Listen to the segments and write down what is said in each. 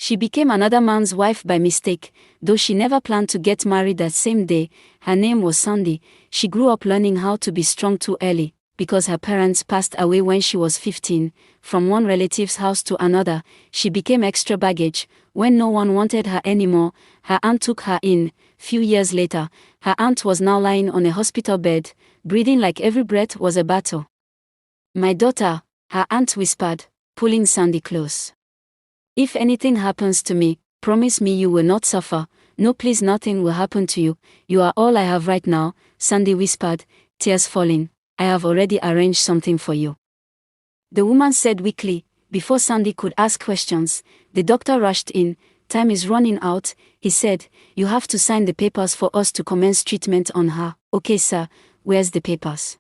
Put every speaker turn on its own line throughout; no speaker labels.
She became another man's wife by mistake, though she never planned to get married that same day. Her name was Sandy. She grew up learning how to be strong too early, because her parents passed away when she was 15. From one relative's house to another, she became extra baggage. When no one wanted her anymore, her aunt took her in. Few years later, her aunt was now lying on a hospital bed, breathing like every breath was a battle. "My daughter," her aunt whispered, pulling Sandy close. "If anything happens to me, promise me you will not suffer. No, please, nothing will happen to you. You are all I have right now," Sandy whispered, tears falling. "I have already arranged something for you," the woman said weakly. Before Sandy could ask questions, the doctor rushed in. "Time is running out," he said. "You have to sign the papers for us to commence treatment on her." "Okay, sir, where's the papers?"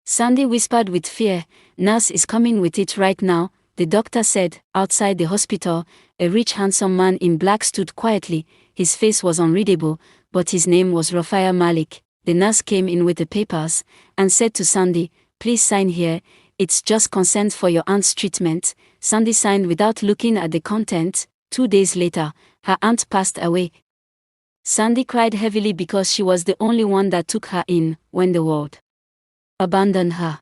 Sandy whispered with fear. "Nurse is coming with it right now," the doctor said. Outside the hospital, a rich, handsome man in black stood quietly. His face was unreadable, but his name was Raphael Malik. The nurse came in with the papers and said to Sandy, "Please sign here. It's just consent for your aunt's treatment." Sandy signed without looking at the content. 2 days later, her aunt passed away. Sandy cried heavily because she was the only one that took her in when the world abandoned her.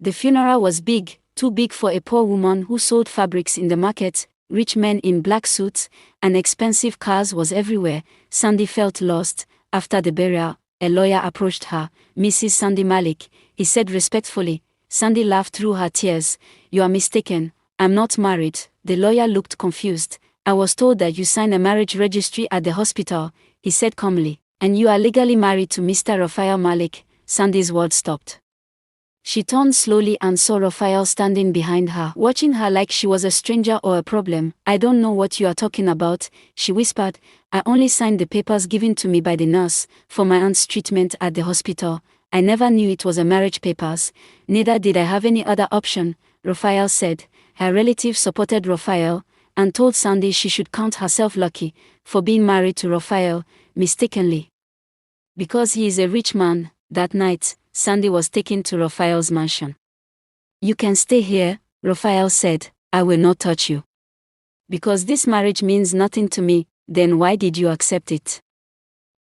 The funeral was big, too big for a poor woman who sold fabrics in the market. Rich men in black suits and expensive cars was everywhere. Sandy felt lost. After the burial, a lawyer approached her. "Mrs. Sandy Malik," he said respectfully. Sandy laughed through her tears. "You are mistaken. I'm not married." The lawyer looked confused. "I was told that you signed a marriage registry at the hospital," he said calmly. "And you are legally married to Mr. Raphael Malik." Sandy's world stopped. She turned slowly and saw Raphael standing behind her, watching her like she was a stranger or a problem. "I don't know what you are talking about," she whispered. "I only signed the papers given to me by the nurse for my aunt's treatment at the hospital. I never knew it was a marriage papers. Neither did I have any other option," Raphael said. Her relatives supported Raphael and told Sandy she should count herself lucky for being married to Raphael, mistakenly, because he is a rich man. That night, Sandy was taken to Raphael's mansion. "You can stay here," Raphael said. "I will not touch you. Because this marriage means nothing to me." "Then why did you accept it?"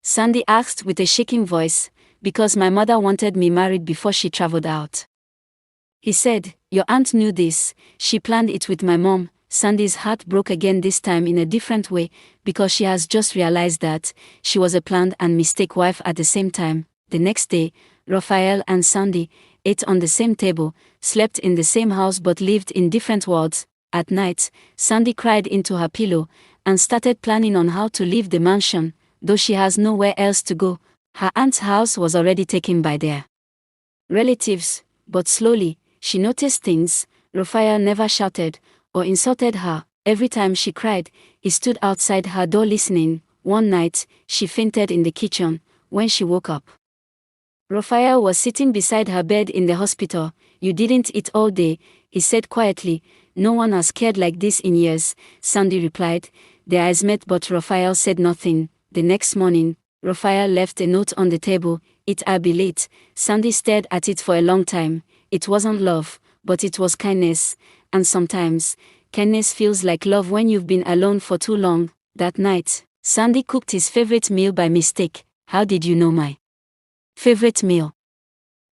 Sandy asked with a shaking voice. "Because my mother wanted me married before she traveled out," he said. "Your aunt knew this. She planned it with my mom." Sandy's heart broke again, this time in a different way, because she has just realized that she was a planned and mistake wife at the same time. The next day, Raphael and Sandy ate on the same table, slept in the same house but lived in different worlds. At night, Sandy cried into her pillow and started planning on how to leave the mansion, though she has nowhere else to go. Her aunt's house was already taken by their relatives, but slowly, she noticed things. Raphael never shouted or insulted her. Every time she cried, he stood outside her door listening. One night, she fainted in the kitchen. When she woke up, Raphael was sitting beside her bed in the hospital. "You didn't eat all day," he said quietly. "No one has cared like this in years," Sandy replied. Their eyes met, but Raphael said nothing. The next morning, Raphael left a note on the table. "I'll be late." Sandy stared at it for a long time. It wasn't love, but it was kindness. And sometimes, kindness feels like love when you've been alone for too long. That night, Sandy cooked his favorite meal by mistake. "How did you know my favorite meal?"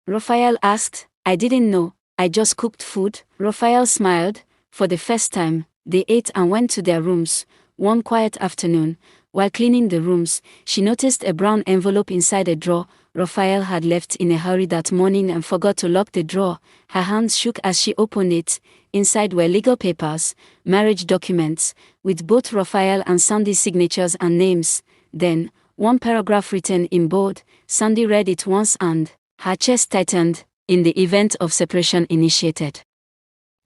Raphael asked. "I didn't know. I just cooked food." Raphael smiled. For the first time, they ate and went to their rooms. One quiet afternoon, while cleaning the rooms, she noticed a brown envelope inside a drawer. Raphael had left in a hurry that morning and forgot to lock the drawer. Her hands shook as she opened it. Inside were legal papers, marriage documents, with both Raphael and Sandy's signatures and names. Then, one paragraph written in bold. Sandy read it once and her chest tightened. "In the event of separation initiated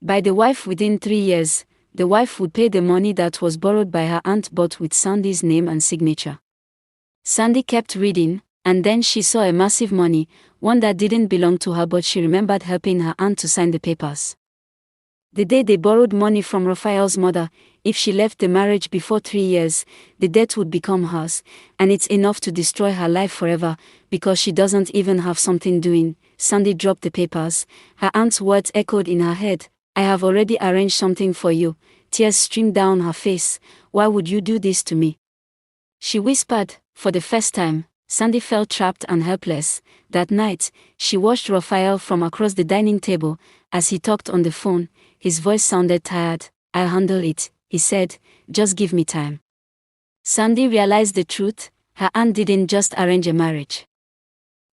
by the wife within 3 years, the wife would pay the money that was borrowed by her aunt but with Sandy's name and signature." Sandy kept reading, and then she saw a massive money, one that didn't belong to her, but she remembered helping her aunt to sign the papers. The day they borrowed money from Raphael's mother, if she left the marriage before 3 years, the debt would become hers, and it's enough to destroy her life forever, because she doesn't even have something doing. Sandy dropped the papers. Her aunt's words echoed in her head. "I have already arranged something for you." tears streamed down her face. Why would you do this to me? She whispered. For the first time, Sandy felt trapped and helpless. That night, she watched Raphael from across the dining table. As he talked on the phone, his voice sounded tired. I'll handle it, he said, just give me time. Sandy realized the truth. Her aunt didn't just arrange a marriage.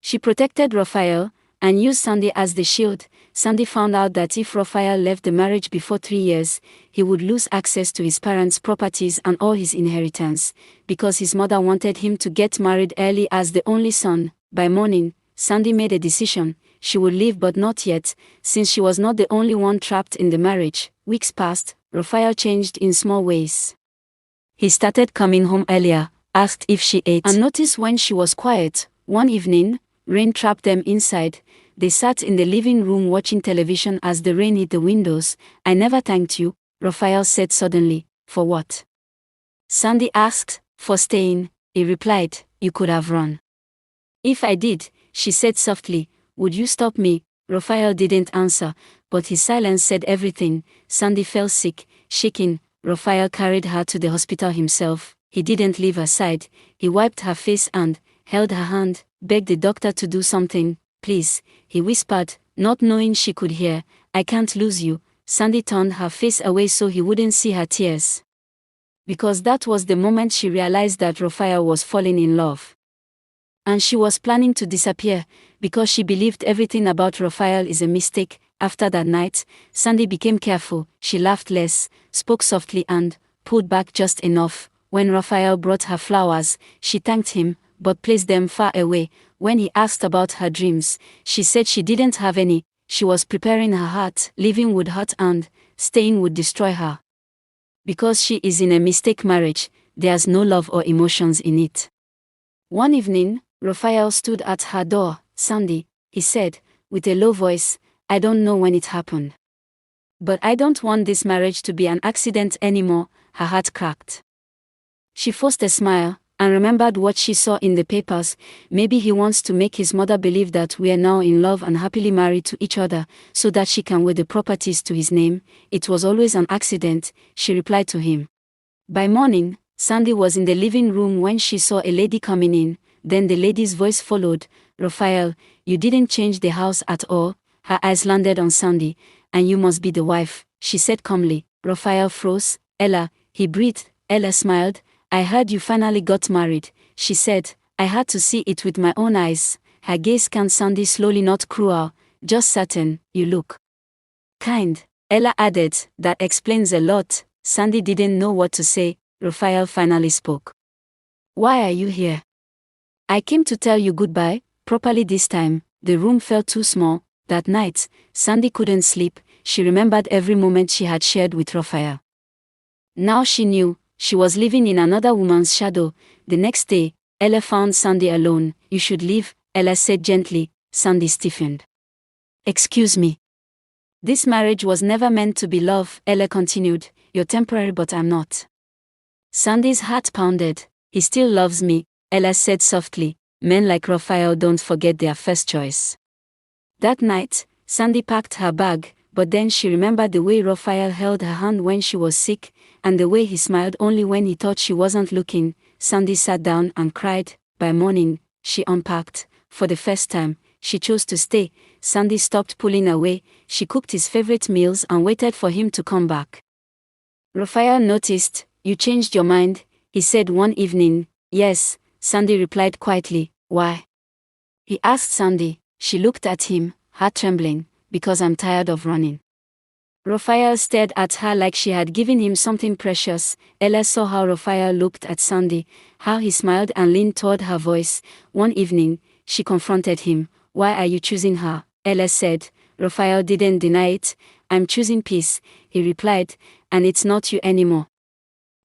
She protected Raphael and used Sandy as the shield. Sandy found out that if Raphael left the marriage before 3 years, he would lose access to his parents' properties and all his inheritance, because his mother wanted him to get married early as the only son. By morning, Sandy made a decision. She would leave, but not yet, since she was not the only one trapped in the marriage. Weeks passed. Raphael changed in small ways. He started coming home earlier, asked if she ate, and noticed when she was quiet. One evening, rain trapped them inside. They sat in the living room watching television as the rain hit the windows. I never thanked you, Raphael said suddenly. For what? Sandy asked. For staying, he replied. You could have run. If I did, she said softly, would you stop me? Raphael didn't answer, but his silence said everything. Sandy fell sick, shaking. Raphael carried her to the hospital himself. He didn't leave her side. He wiped her face and held her hand, begged the doctor to do something. Please, he whispered, not knowing she could hear. I can't lose you. Sandy turned her face away so he wouldn't see her tears. Because that was the moment she realized that Raphael was falling in love. And she was planning to disappear, because she believed everything about Raphael is a mistake. After that night, Sandy became careful. She laughed less, spoke softly and pulled back just enough. When Raphael brought her flowers, she thanked him, but placed them far away. When he asked about her dreams, she said she didn't have any. She was preparing her heart. Living would hurt and staying would destroy her. Because she is in a mistake marriage, there's no love or emotions in it. One evening, Raphael stood at her door. Sandy, he said, with a low voice, I don't know when it happened. But I don't want this marriage to be an accident anymore. Her heart cracked. She forced a smile and remembered what she saw in the papers. Maybe he wants to make his mother believe that we are now in love and happily married to each other, so that she can wear the properties to his name. It was always an accident, she replied to him. By morning, Sandy was in the living room when she saw a lady coming in. Then the lady's voice followed. Raphael, you didn't change the house at all. Her eyes landed on Sandy. And you must be the wife, she said calmly. Raphael froze. Ella, he breathed. Ella smiled. I heard you finally got married, she said. I had to see it with my own eyes. Her gaze scanned Sandy slowly, not cruel, just certain. You look kind, Ella added. That explains a lot. Sandy didn't know what to say. Raphael finally spoke. Why are you here? I came to tell you goodbye, properly this time. The room felt too small. That night, Sandy couldn't sleep. She remembered every moment she had shared with Raphael. Now she knew. She was living in another woman's shadow. The next day, Ella found Sandy alone. You should leave, Ella said gently. Sandy stiffened. Excuse me. This marriage was never meant to be love, Ella continued. You're temporary, but I'm not. Sandy's heart pounded. He still loves me, Ella said softly. Men like Raphael don't forget their first choice. That night, Sandy packed her bag, but then she remembered the way Raphael held her hand when she was sick, and the way he smiled only when he thought she wasn't looking. Sandy sat down and cried. By morning, she unpacked. For the first time, she chose to stay. Sandy stopped pulling away. She cooked his favorite meals and waited for him to come back. Raphael noticed. You changed your mind, he said one evening. Yes, Sandy replied quietly. Why? He asked Sandy. She looked at him, heart trembling. Because I'm tired of running. Raphael stared at her like she had given him something precious. Ella saw how Raphael looked at Sandy, how he smiled and leaned toward her voice. One evening, she confronted him. Why are you choosing her? Ella said. Raphael didn't deny it. I'm choosing peace, he replied, and it's not you anymore.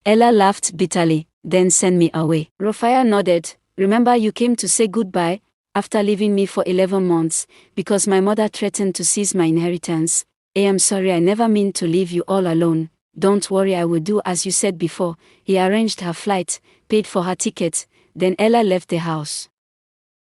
Ella laughed bitterly. Then send me away. Raphael nodded. Remember you came to say goodbye, after leaving me for 11 months, because my mother threatened to seize my inheritance. I'm sorry, I never meant to leave you all alone. Don't worry, I will do as you said before. He arranged her flight, paid for her ticket, then Ella left the house.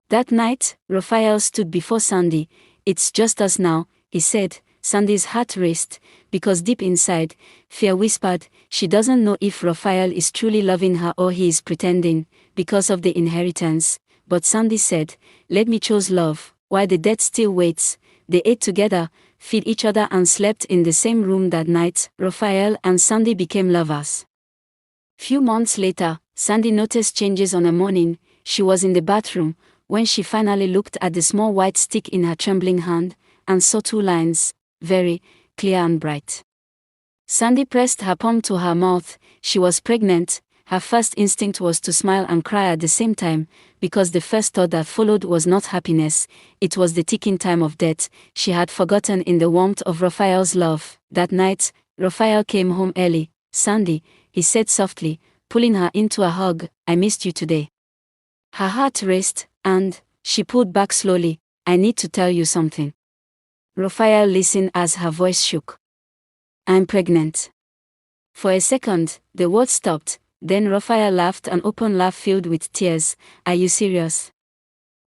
That night, Raphael stood before Sandy. It's just us now, he said. Sandy's heart raced, because deep inside, fear whispered, she doesn't know if Raphael is truly loving her or he is pretending, because of the inheritance. But Sandy said, let me choose love, while the death still waits. They ate together, fed each other and slept in the same room that night. Raphael and Sandy became lovers. Few months later, Sandy noticed changes on a morning. She was in the bathroom, when she finally looked at the small white stick in her trembling hand, and saw 2 lines, very clear and bright. Sandy pressed her palm to her mouth. She was pregnant. Her first instinct was to smile and cry at the same time, because the first thought that followed was not happiness, it was the ticking time of death. She had forgotten in the warmth of Raphael's love. That night, Raphael came home early. Sandy, he said softly, pulling her into a hug, I missed you today. Her heart raced, and she pulled back slowly, I need to tell you something. Raphael listened as her voice shook. I'm pregnant. For a second, the words stopped. Then Raphael laughed, an open laugh filled with tears. Are you serious?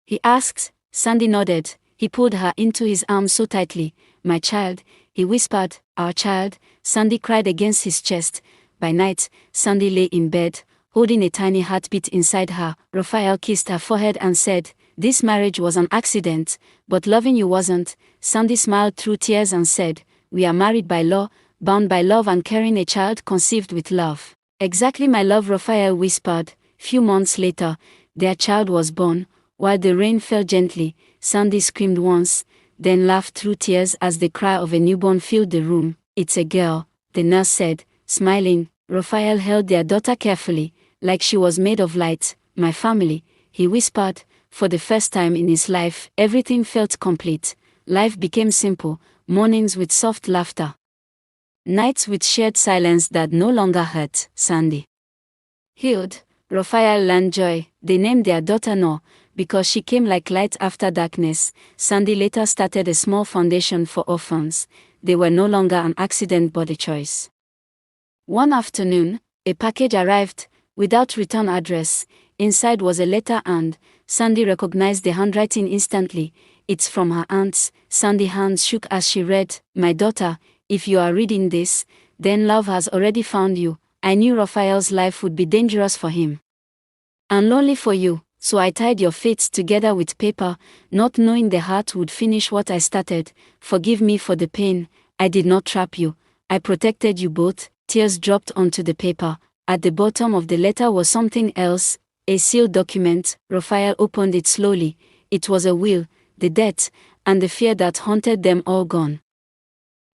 He asked. Sandy nodded. He pulled her into his arms so tightly. My child, he whispered, our child. Sandy cried against his chest. By night, Sandy lay in bed, holding a tiny heartbeat inside her. Raphael kissed her forehead and said, this marriage was an accident, but loving you wasn't. Sandy smiled through tears and said, we are married by law, bound by love and carrying a child conceived with love. Exactly, my love, Raphael whispered. Few months later, their child was born. While the rain fell gently, Sandy screamed once, then laughed through tears as the cry of a newborn filled the room. It's a girl, the nurse said, smiling. Raphael held their daughter carefully, like she was made of light. My family, he whispered. For the first time in his life, everything felt complete. Life became simple, mornings with soft laughter, nights with shared silence that no longer hurt. Sandy healed. Raphael learned joy. They named their daughter No, because she came like light after darkness. Sandy later started a small foundation for orphans. They were no longer an accident but a choice. One afternoon, a package arrived, without return address. Inside was a letter and Sandy recognized the handwriting instantly. It's from her aunts. Sandy's hands shook as she read, my daughter, if you are reading this, then love has already found you. I knew Raphael's life would be dangerous for him and lonely for you, so I tied your fates together with paper, not knowing the heart would finish what I started. Forgive me for the pain. I did not trap you. I protected you both. Tears dropped onto the paper. At the bottom of the letter was something else, a sealed document. Raphael opened it slowly. It was a will, the debt, and the fear that haunted them all gone.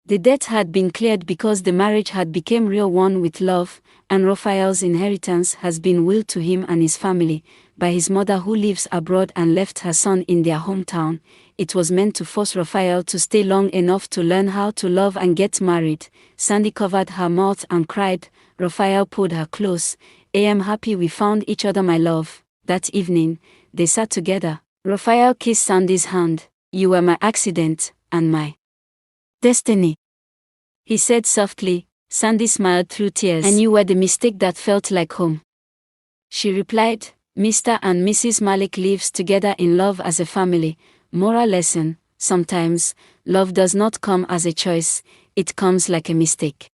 The debt had been cleared because the marriage had become real, one with love, and Raphael's inheritance has been willed to him and his family, by his mother who lives abroad and left her son in their hometown. It was meant to force Raphael to stay long enough to learn how to love and get married. Sandy covered her mouth and cried. Raphael pulled her close. I am happy we found each other, my love. That evening, they sat together. Raphael kissed Sandy's hand. You were my accident, and my destiny, he said softly. Sandy smiled through tears. And you were the mistake that felt like home, she replied. Mr. and Mrs. Malik lives together in love as a family. Moral lesson: sometimes, love does not come as a choice, it comes like a mistake.